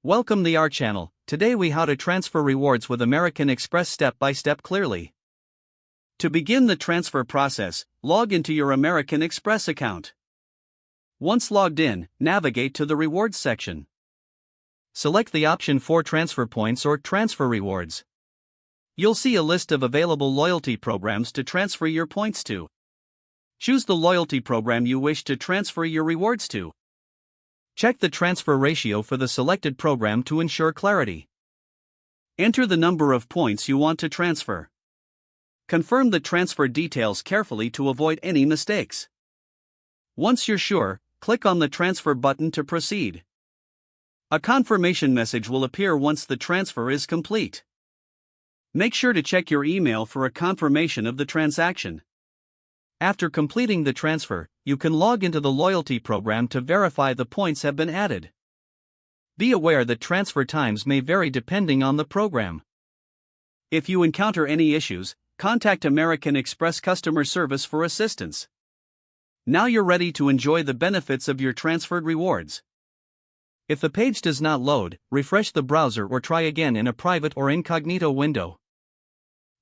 Welcome to our channel. Today we how to transfer rewards with American Express step by step clearly. To begin the transfer process, log into your American Express account. Once logged in, navigate to the rewards section. Select the option for transfer points or transfer rewards. You'll see a list of available loyalty programs to transfer your points to. Choose the loyalty program you wish to transfer your rewards to. Check the transfer ratio for the selected program to ensure clarity. Enter the number of points you want to transfer. Confirm the transfer details carefully to avoid any mistakes. Once you're sure, click on the transfer button to proceed. A confirmation message will appear once the transfer is complete. Make sure to check your email for a confirmation of the transaction. After completing the transfer, you can log into the loyalty program to verify the points have been added. Be aware that transfer times may vary depending on the program. If you encounter any issues, contact American Express customer service for assistance. Now you're ready to enjoy the benefits of your transferred rewards. If the page does not load, refresh the browser or try again in a private or incognito window.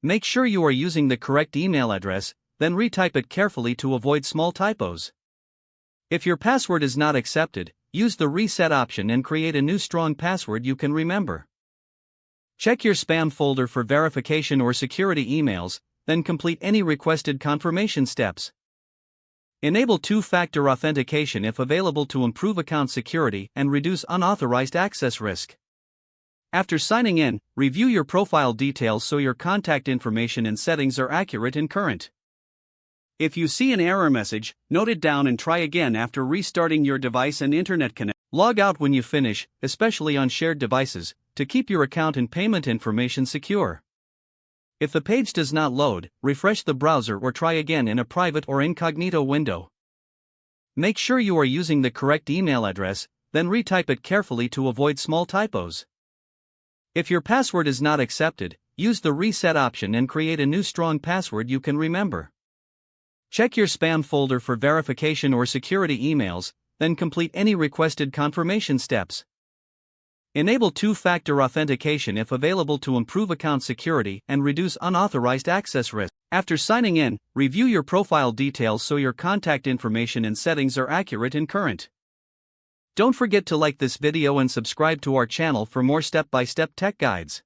Make sure you are using the correct email address, then retype it carefully to avoid small typos. If your password is not accepted, use the reset option and create a new strong password you can remember. Check your spam folder for verification or security emails, then complete any requested confirmation steps. Enable two-factor authentication if available to improve account security and reduce unauthorized access risk. After signing in, review your profile details so your contact information and settings are accurate and current. If you see an error message, note it down and try again after restarting your device and internet connection. Log out when you finish, especially on shared devices, to keep your account and payment information secure. If the page does not load, refresh the browser or try again in a private or incognito window. Make sure you are using the correct email address, then retype it carefully to avoid small typos. If your password is not accepted, use the reset option and create a new strong password you can remember. Check your spam folder for verification or security emails, then complete any requested confirmation steps. Enable two-factor authentication if available to improve account security and reduce unauthorized access risk. After signing in, review your profile details so your contact information and settings are accurate and current. Don't forget to like this video and subscribe to our channel for more step-by-step tech guides.